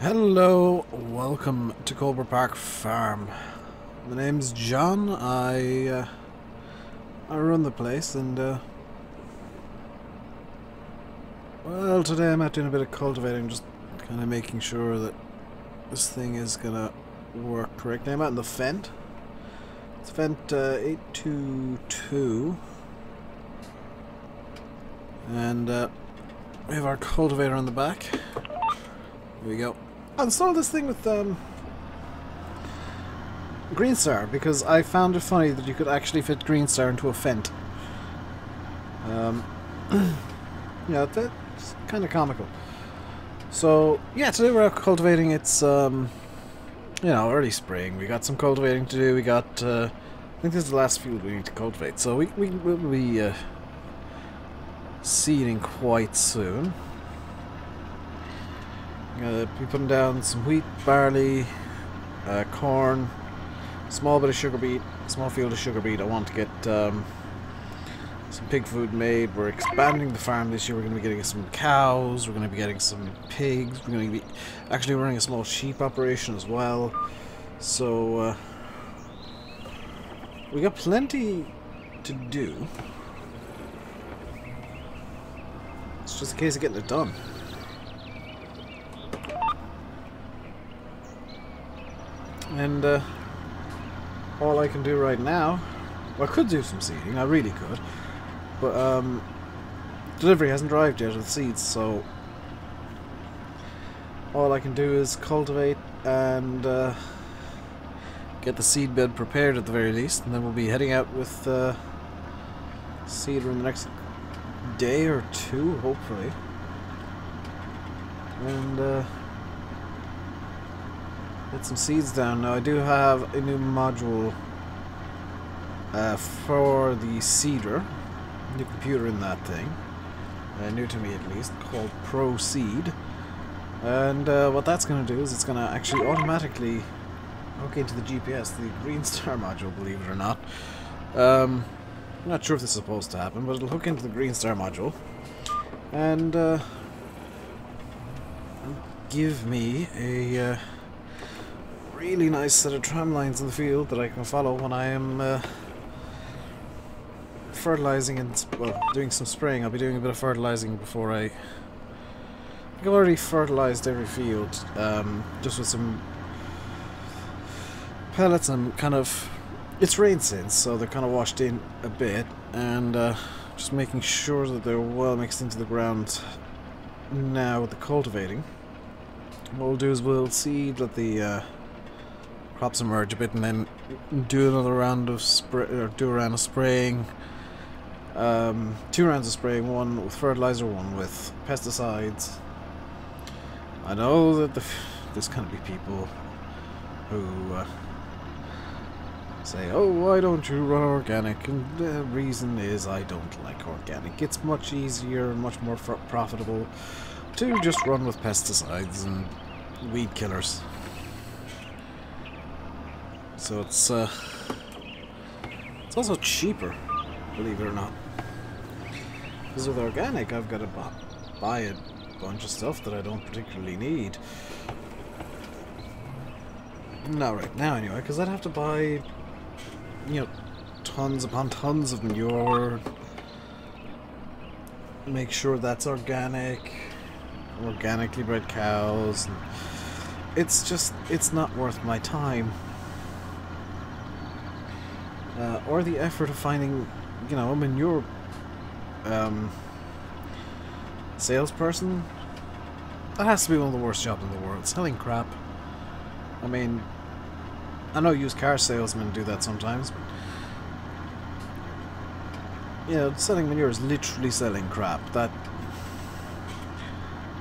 Hello, welcome to Coldborough Park Farm. My name's John. I run the place, and well, today I'm out doing a bit of cultivating, just kind of making sure that this thing is gonna work correctly. I'm out in the Fendt. It's Fendt 822, and we have our cultivator on the back. Here we go. I installed this thing with Greenstar because I found it funny that you could actually fit Greenstar into a Fendt. Yeah, that's kind of comical. So yeah, today we're out cultivating. It's you know, early spring. We got some cultivating to do. We got I think this is the last field we need to cultivate. So we will be seeding quite soon. Gonna be putting down some wheat, barley, corn, small bit of sugar beet, small field of sugar beet. I want to get some pig food made. We're expanding the farm this year. We're going to be getting some cows. We're going to be getting some pigs. We're going to be actually running a small sheep operation as well. So we got plenty to do. It's just a case of getting it done. And all I can do right now, well, I could do some seeding, I really could, but delivery hasn't arrived yet of the seeds, so all I can do is cultivate and get the seed bed prepared at the very least, and then we'll be heading out with seed in the next day or two, hopefully, and get some seeds down. Now I do have a new module for the seeder, new computer in that thing, new to me at least, called Pro Seed, and what that's going to do is it's going to actually automatically hook into the GPS, the Greenstar module, believe it or not. I'm not sure if this is supposed to happen, but it'll hook into the Greenstar module and give me a really nice set of tram lines in the field that I can follow when I am fertilizing and, well, doing some spraying. I'll be doing a bit of fertilizing before I think I've already fertilized every field, just with some pellets. And kind of, it's rained since, so they're kind of washed in a bit, and just making sure that they're well mixed into the ground now with the cultivating. What we'll do is we'll seed, let the crops emerge a bit, and then do another round of do a round of spraying. 2 rounds of spraying, one with fertilizer, one with pesticides. I know that there's gonna be people who say, "Oh, why don't you run organic?" And the reason is I don't like organic. It's much easier and much more profitable to just run with pesticides and weed killers. So it's also cheaper, believe it or not. Because with organic, I've got to buy a bunch of stuff that I don't particularly need. Not right now, anyway, because I'd have to buy, you know, tons upon tons of manure. Make sure that's organic, organically bred cows. And it's just, it's not worth my time. Or the effort of finding, you know, a manure salesperson. That has to be one of the worst jobs in the world. Selling crap. I mean, I know used car salesmen do that sometimes, but you know, selling manure is literally selling crap. That,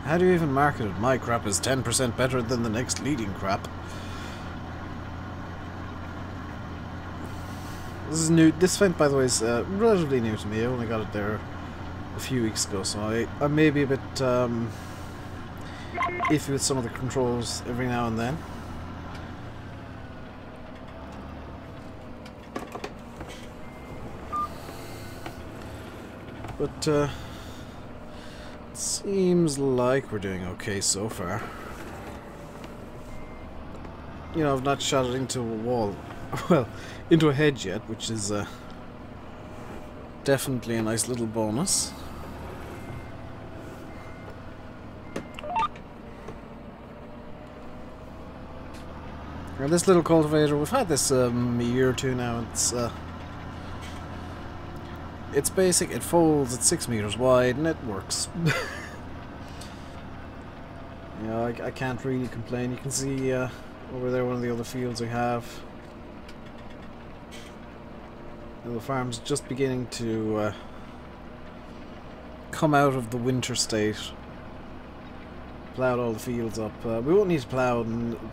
how do you even market it? My crap is 10% better than the next leading crap. This is new. This Fendt, by the way, is relatively new to me. I only got it there a few weeks ago, so I may be a bit iffy with some of the controls every now and then. But it seems like we're doing okay so far. you know, I've not shot it into a wall, well, into a hedge yet, which is definitely a nice little bonus. Now this little cultivator, we've had this a year or two now. It's basic, it folds, it's 6 meters wide, and it works. You know, I can't really complain. You can see over there one of the other fields we have. The farm's just beginning to come out of the winter state. Ploughed all the fields up. We won't need to plough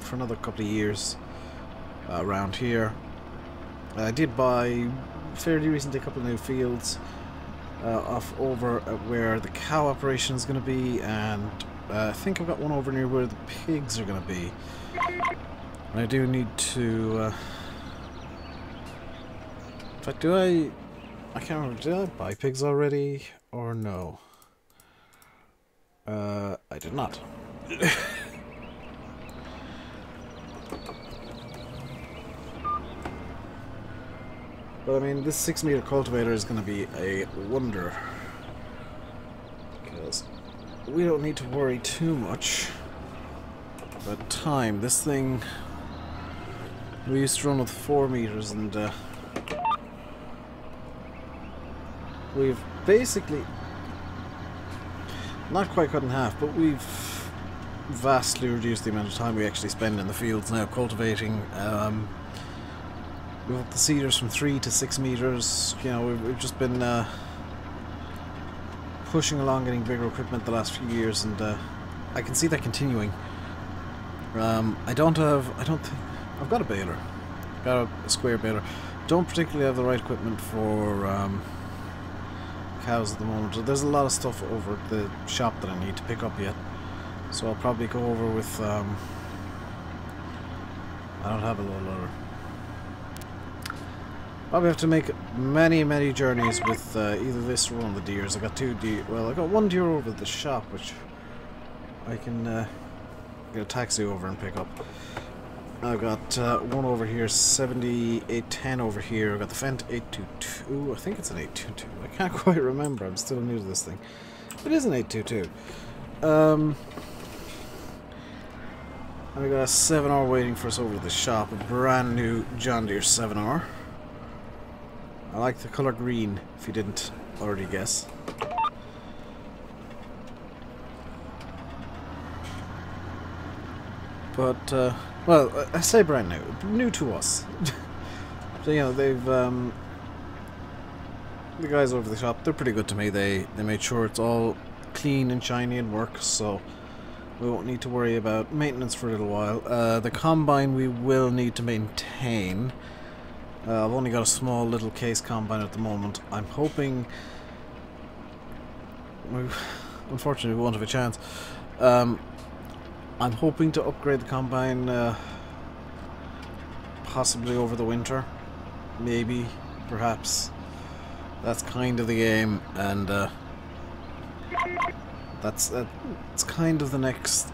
for another couple of years around here. I did buy fairly recently a couple of new fields off over at where the cow operation is going to be, and I think I've got one over near where the pigs are going to be. And I do need to... in fact, I can't remember, did I buy pigs already or no? I did not. But I mean, this 6 meter cultivator is going to be a wonder, because we don't need to worry too much about time. This thing, we used to run with 4 meters, and we've basically not quite cut in half, but we've vastly reduced the amount of time we actually spend in the fields now cultivating. We've upped the seeders from 3 to 6 meters. You know, we've just been pushing along, getting bigger equipment the last few years, and I can see that continuing. I've got a baler, got a square baler. Don't particularly have the right equipment for cows at the moment. There's a lot of stuff over at the shop that I need to pick up yet, so I'll probably go over with I don't have a loader. Probably have to make many journeys with either this or one of the deers. I got 2 deer. Well, I got 1 deer over at the shop, which I can get a taxi over and pick up. I've got one over here, 7810 over here. I've got the Fendt 822. I think it's an 822. I can't quite remember. I'm still new to this thing. It is an 822. I've got a 7R waiting for us over at the shop. A brand new John Deere 7R. I like the colour green, if you didn't already guess. But, well, I say brand new to us. So, you know, they've, the guys over the shop, they're pretty good to me. They made sure it's all clean and shiny and works, so we won't need to worry about maintenance for a little while. The combine we will need to maintain. I've only got a small little case combine at the moment. I'm hoping... unfortunately, we won't have a chance. I'm hoping to upgrade the combine possibly over the winter. Maybe, perhaps. That's kind of the game, and that's kind of the next...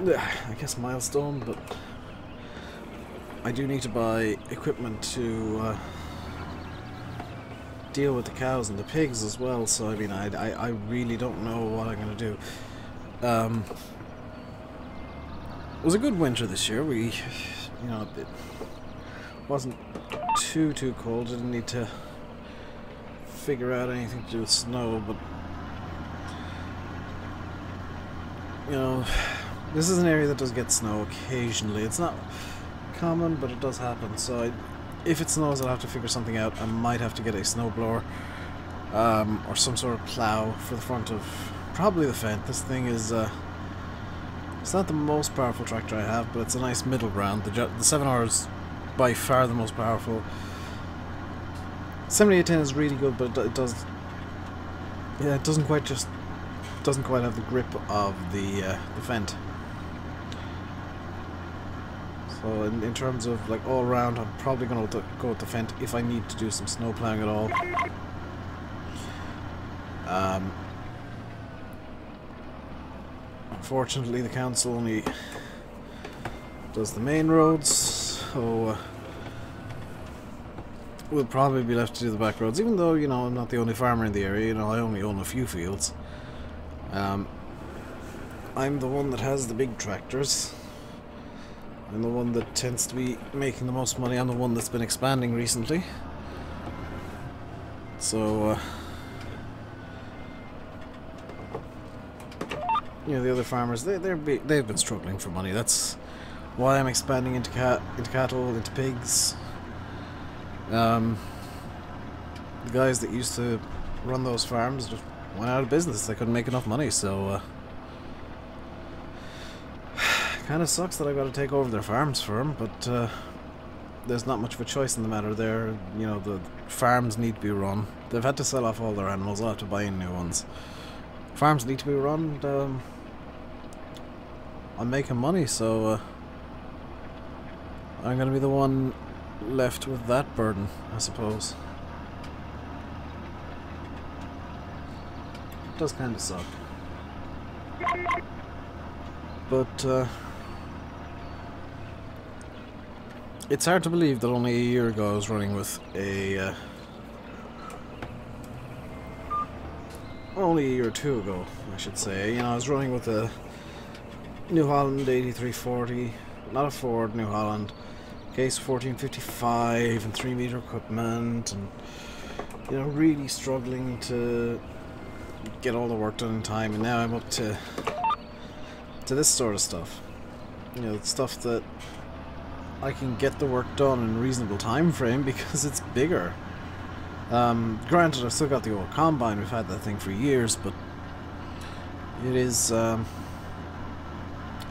I guess milestone, but I do need to buy equipment to deal with the cows and the pigs as well, so I mean I really don't know what I'm going to do. It was a good winter this year. We, you know, it wasn't too cold. I didn't need to figure out anything to do with snow, but you know, this is an area that does get snow occasionally. It's not common, but it does happen. So if it snows, I'll have to figure something out. I might have to get a snowblower or some sort of plow for the front of probably the Fendt. This thing is it's not the most powerful tractor I have, but it's a nice middle ground. The 7R is by far the most powerful. 7810 is really good, but it doesn't quite have the grip of the Fendt. So in terms of like all round, I'm probably going to go with the Fendt if I need to do some snow plowing at all. Unfortunately, the council only does the main roads, so we'll probably be left to do the back roads, even though, you know, I'm not the only farmer in the area. You know, I only own a few fields. I'm the one that has the big tractors. I'm the one that tends to be making the most money. I'm the one that's been expanding recently. So, you know, the other farmers, they've been struggling for money. That's why I'm expanding into cattle, into pigs. The guys that used to run those farms just went out of business. They couldn't make enough money, so kind of sucks that I got to take over their farms for them, but there's not much of a choice in the matter there. You know, the farms need to be run. They've had to sell off all their animals. I'll have to buy in new ones. Farms need to be run. I'm making money, so I'm going to be the one left with that burden, I suppose. It does kind of suck. But it's hard to believe that only a year ago I was running with a only a year or two ago, I should say. You know, I was running with a New Holland 8340, not a Ford, New Holland, case 1455 and 3-meter equipment, and you know, really struggling to get all the work done in time. And now I'm up to this sort of stuff. You know, stuff that I can get the work done in a reasonable time frame because it's bigger. Granted, I've still got the old combine. We've had that thing for years, but it is, I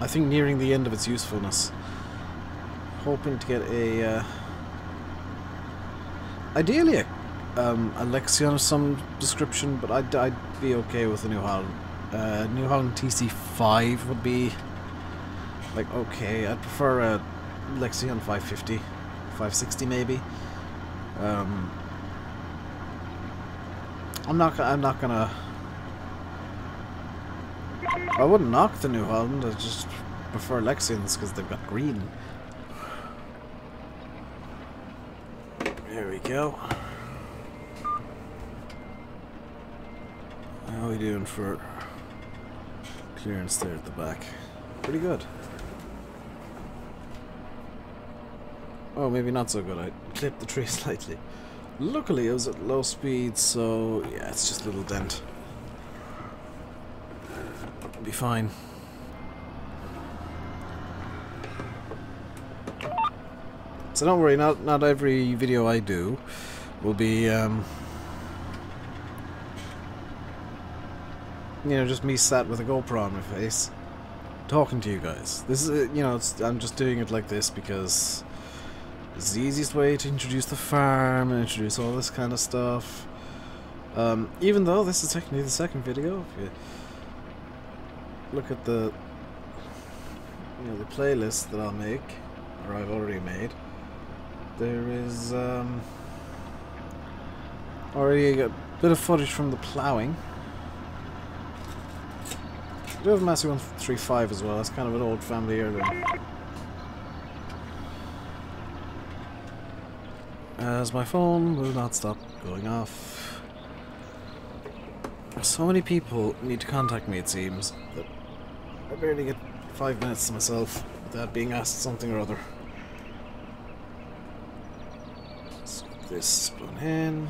think, nearing the end of its usefulness. Hoping to get a, ideally a Lexion of some description, but I'd be okay with a New Holland. New Holland TC5 would be, like, okay. I'd prefer a Lexion 550, 560 maybe. I'm not gonna. I wouldn't knock the New Holland. I just prefer Lexions because they've got green. There we go. How are we doing for clearance there at the back? Pretty good. Oh, maybe not so good. I clipped the tree slightly. Luckily, it was at low speed, so yeah, it's just a little dent. It'll be fine. So don't worry, not every video I do will be, you know, just me sat with a GoPro on my face, talking to you guys. This is, you know, I'm just doing it like this because it's the easiest way to introduce the farm and introduce all this kind of stuff. Even though this is technically the second video, if you look at the, you know, the playlist that I'll make, or I've already made, there is already a bit of footage from the ploughing. I do have a Massey 135 as well. That's kind of an old family heirloom. As my phone will not stop going off. So many people need to contact me, it seems, that I barely get 5 minutes to myself without being asked something or other. Let's get this spun in.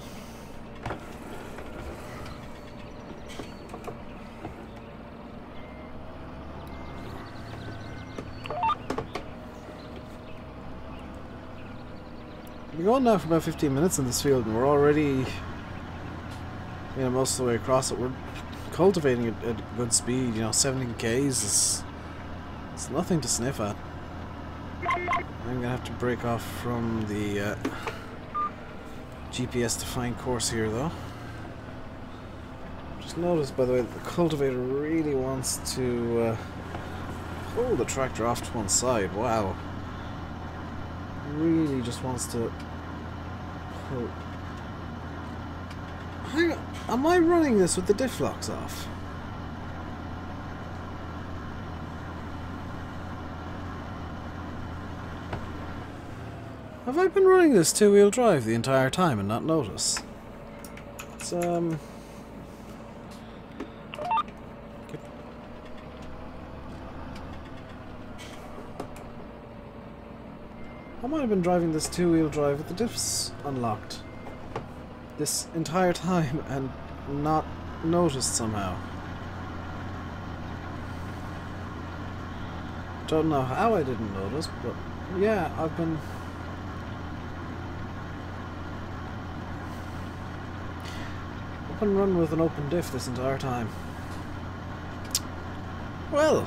We're going now for about 15 minutes in this field, and we're already, you know, most of the way across it. We're cultivating at a good speed. You know, 17 k's is, it's nothing to sniff at. I'm gonna have to break off from the GPS defined course here, though. Just noticed, by the way, that the cultivator really wants to pull the tractor off to one side. Wow. Really just wants to pull. Hang on. Am I running this with the diff locks off? Have I been running this two-wheel drive the entire time and not notice? It's, I might have been driving this two-wheel drive with the diffs unlocked this entire time and not noticed somehow. Don't know how I didn't notice, but yeah, I've been running with an open diff this entire time. Well,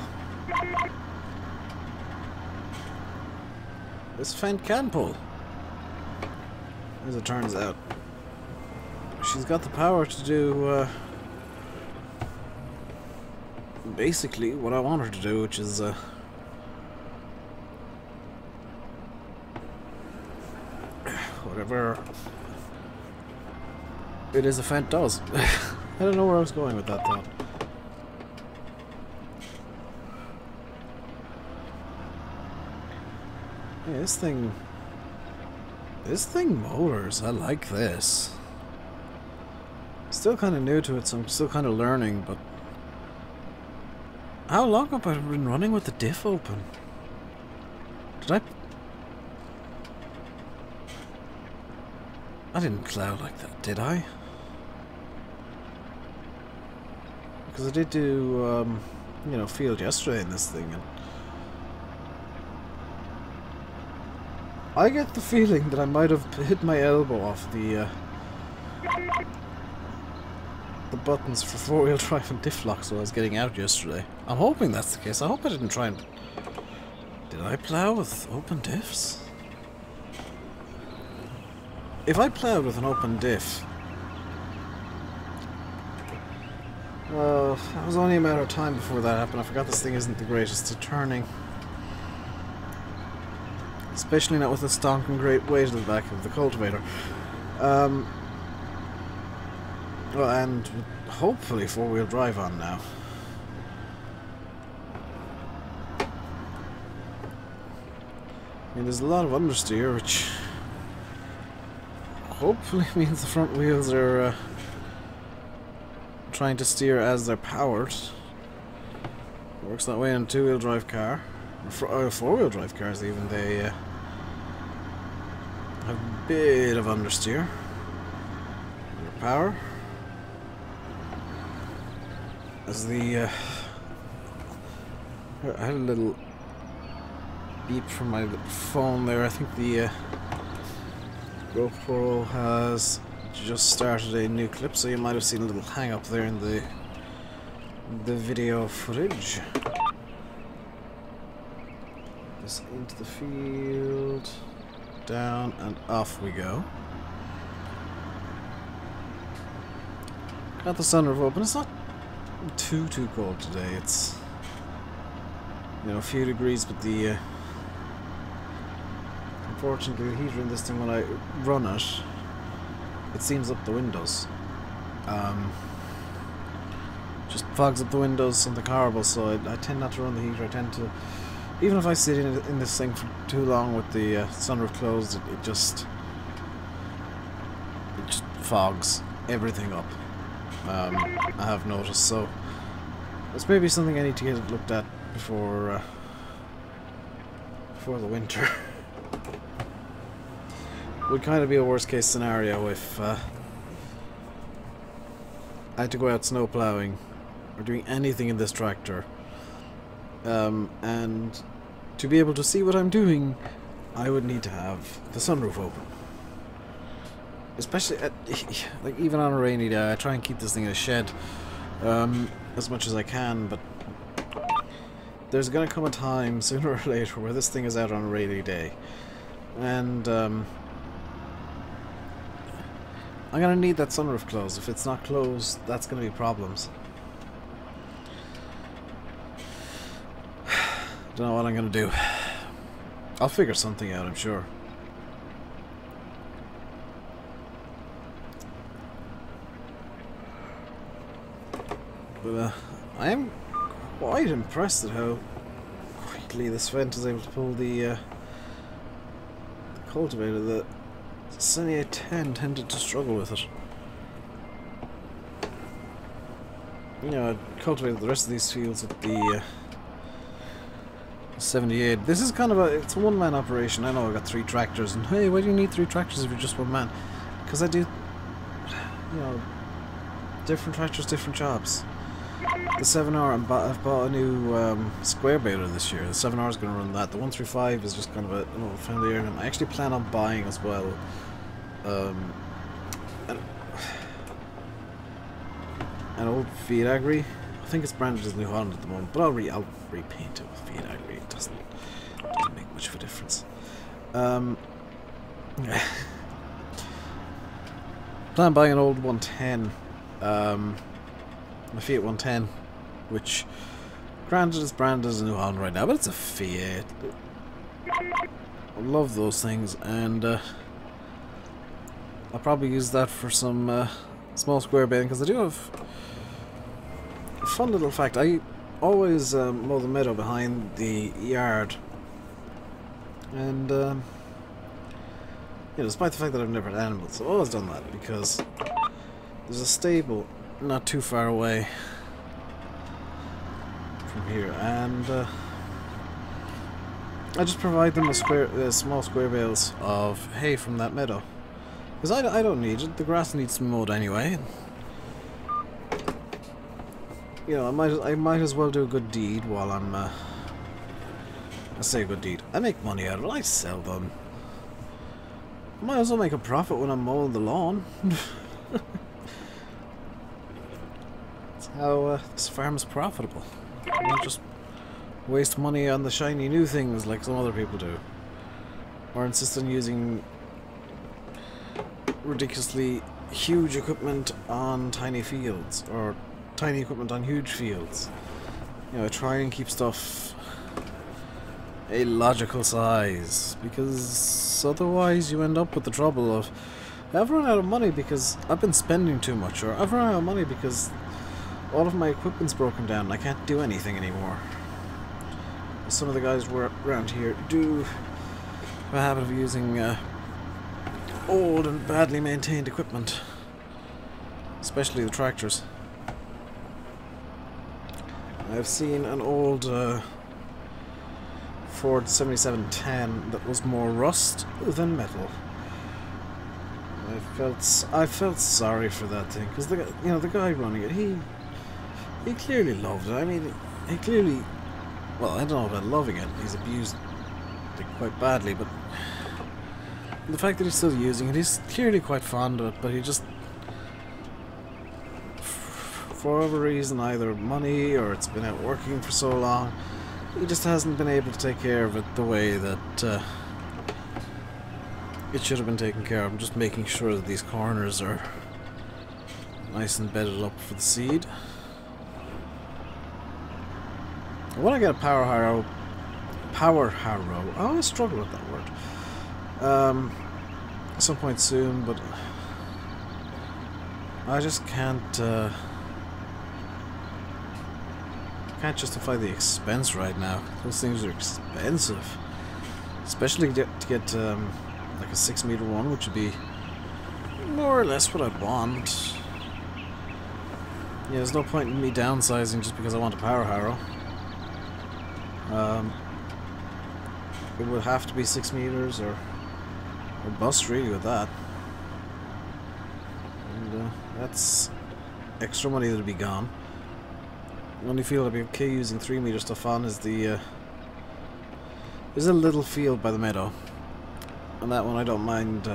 this Fendt can pull, as it turns out. She's got the power to do basically what I want her to do, which is whatever it is a Fendt does. I don't know where I was going with that thought. Yeah, this thing motors. I like this. Still kind of new to it, so I'm still kind of learning, but how long have I been running with the diff open? Did I didn't plow like that, did I? Because I did do, you know, field yesterday in this thing, and I get the feeling that I might have hit my elbow off the buttons for four-wheel drive and diff locks while I was getting out yesterday. I'm hoping that's the case. I hope I didn't try and... Did I plow with open diffs? If I plowed with an open diff... that was only a matter of time before that happened. I forgot this thing isn't the greatest at turning. Especially not with the stonking great weight at the back of the cultivator. Well, and hopefully four-wheel drive on now. I mean, there's a lot of understeer, which hopefully means the front wheels are trying to steer as they're powered. Works that way in a two-wheel drive car. Or four-wheel drive cars even, they have a bit of understeer. Power. As the I had a little beep from my phone there. I think the GoPro has just started a new clip, so you might have seen a little hang up there in the video footage. Just into the field, down and off we go. Got the sunroof open. It's not too cold today. It's, you know, a few degrees, but the unfortunately the heater in this thing, when I run it, it seams up the windows. Just fogs up the windows on the carbo, so I tend not to run the heater. I tend to, even if I sit in this thing for too long with the sunroof closed, it just fogs everything up. I have noticed, so it's maybe something I need to get looked at before the winter. Would kind of be a worst case scenario if I had to go out snow plowing or doing anything in this tractor, and to be able to see what I'm doing, I would need to have the sunroof open. Especially at, like, even on a rainy day, I try and keep this thing in a shed as much as I can, but there's gonna come a time sooner or later where this thing is out on a rainy day, and I'm gonna need that sunroof closed. If it's not closed, that's gonna be problems. Don't know what I'm gonna do. I'll figure something out, I'm sure. But I am quite impressed at how quickly this Fendt is able to pull the cultivator. The Sunny 10 tended to struggle with it. You know, I cultivated the rest of these fields with the 78. This is kind of it's a one-man operation. I know I got 3 tractors, and hey, why do you need 3 tractors if you're just one man? Because I do, you know, different tractors, different jobs. The 7R, I've bought a new square baler this year. The 7R is going to run that. The 135 is just kind of an old family heirloom. I actually plan on buying as well. An old Fiat Agri. I think it's branded as New Holland at the moment, but I'll repaint it with Fiat Agri. It doesn't make much of a difference. Plan on buying an old 110, a Fiat 110, which granted is branded as a New Holland right now, but it's a Fiat. I love those things, and I'll probably use that for some small square baling, because I do have a fun little fact. I always mow the meadow behind the yard, and you know, despite the fact that I've never had animals, I've always done that because there's a stable not too far away from here, and I just provide them with small square bales of hay from that meadow, because I don't need it. The grass needs to be mowed anyway. You know, I might as well do a good deed while I'm I say a good deed. I make money out of it. I sell them. I might as well make a profit when I'm mowing the lawn. That's how this farm is profitable. I don't just waste money on the shiny new things like some other people do, or insist on using ridiculously huge equipment on tiny fields, or tiny equipment on huge fields. You know, I try and keep stuff a logical size, because otherwise you end up with the trouble of I've run out of money because I've been spending too much, or I've run out of money because all of my equipment's broken down and I can't do anything anymore. Some of the guys around here do have a habit of using old and badly maintained equipment, especially the tractors. I've seen an old Ford 7710 that was more rust than metal. I felt sorry for that thing, because the guy running it, he clearly loved it. I mean, he clearly, well, I don't know about loving it. He's abused it quite badly, but the fact that he's still using it, he's clearly quite fond of it. But he just, for whatever reason, either money or it's been out working for so long, he just hasn't been able to take care of it the way that it should have been taken care of. I'm just making sure that these corners are nice and bedded up for the seed. When I get a power harrow, I always struggle with that word. At some point soon, but I just can't justify the expense right now. Those things are expensive, especially to get like a 6-meter one, which would be more or less what I'd want. Yeah, there's no point in me downsizing just because I want a power harrow. It would have to be 6 meters or bust really with that, and that's extra money that'll be gone. The only field I'd be okay using 3-meter stuff on is there's a little field by the meadow, and that one I don't mind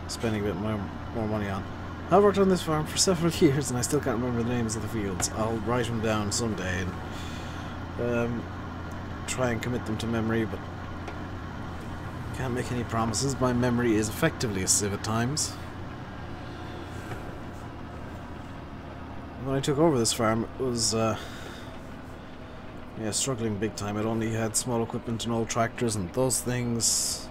spending a bit more money on. I've worked on this farm for several years and I still can't remember the names of the fields. I'll write them down someday and try and commit them to memory, but can't make any promises. My memory is effectively a sieve at times. When I took over this farm, it was yeah, struggling big time. It only had small equipment and old tractors, and those things,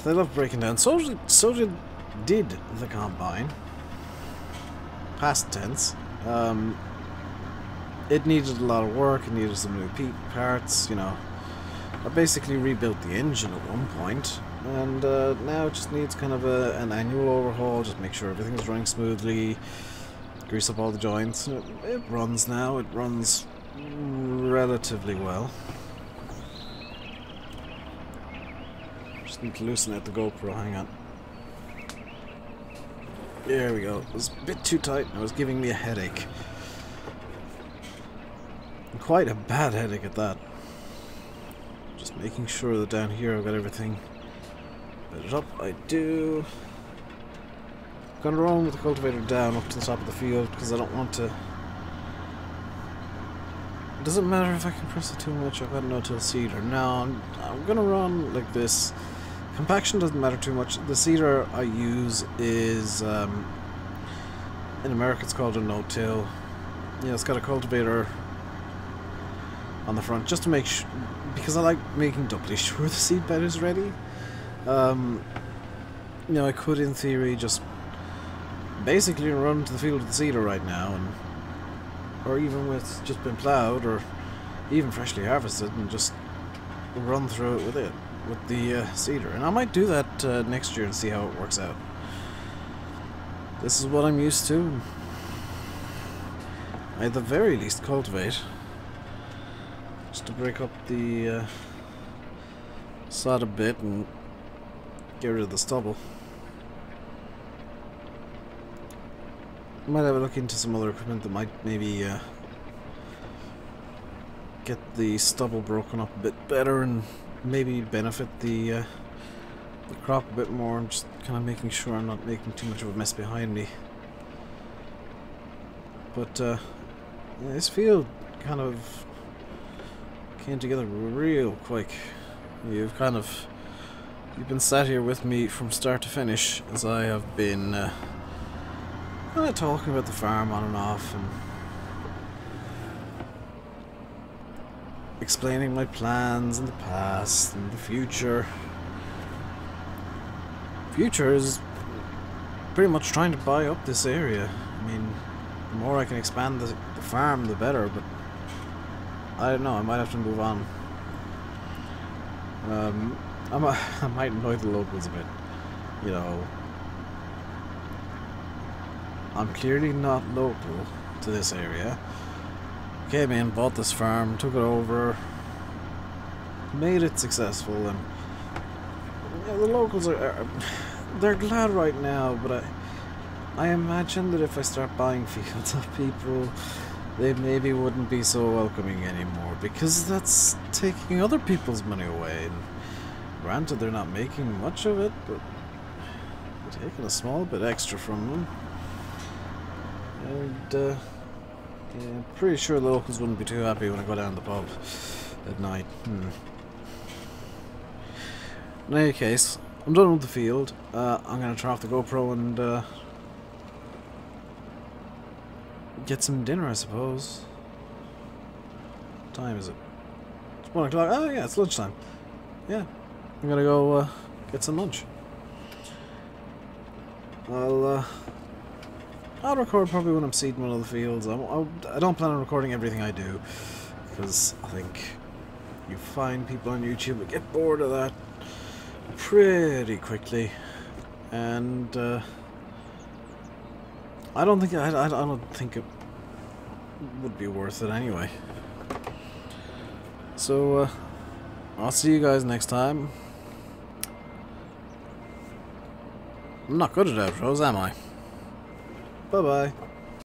they love breaking down. So did the combine. past tense. It needed a lot of work, it needed some new parts, you know. I basically rebuilt the engine at one point, and now it just needs kind of an annual overhaul, just make sure everything's running smoothly, grease up all the joints. It runs now, it runs relatively well. Just need to loosen out the GoPro, hang on. There we go, it was a bit too tight and it was giving me a headache. Quite a bad headache at that. Just making sure that down here I've got everything bedded up. I do. I'm gonna run with the cultivator down up to the top of the field because I don't want to. It doesn't matter if I compress it too much. I've got a no-till seeder. No, I'm gonna run like this. Compaction doesn't matter too much. The seeder I use is in America it's called a no-till. Yeah, it's got a cultivator on the front, just to make sure, because I like making doubly sure the seed bed is ready. You know, I could, in theory, just basically run to the field with the seeder right now, and or even with just been ploughed, or even freshly harvested, and just run through it with the seeder. And I might do that next year and see how it works out. This is what I'm used to. I at the very least cultivate. Just to break up the sod a bit and get rid of the stubble. I might have a look into some other equipment that might maybe get the stubble broken up a bit better and maybe benefit the crop a bit more. I'm just kind of making sure I'm not making too much of a mess behind me. But yeah, this field kind of came together real quick. You've been sat here with me from start to finish as I have been kind of talking about the farm on and off and explaining my plans in the past and the future. Future is pretty much trying to buy up this area. I mean, the more I can expand the farm, the better, but I don't know, I might have to move on. I might annoy the locals a bit, you know. I'm clearly not local to this area. Came in, bought this farm, took it over, made it successful, and yeah, the locals they're glad right now, but I imagine that if I start buying fields off people, they maybe wouldn't be so welcoming anymore, because that's taking other people's money away. And granted, they're not making much of it, but they're taking a small bit extra from them. And yeah, I'm pretty sure the locals wouldn't be too happy when I go down to the pub at night. In any case, I'm done with the field. I'm going to turn off the GoPro and get some dinner, I suppose. What time is it? It's 1 o'clock. Oh yeah, it's lunchtime. Yeah, I'm gonna go get some lunch. I'll record probably when I'm seeding one of the fields. I don't plan on recording everything I do, because I think you find people on YouTube that get bored of that pretty quickly, and I don't think it would be worth it anyway. So I'll see you guys next time. I'm not good at outros, am I? Bye bye.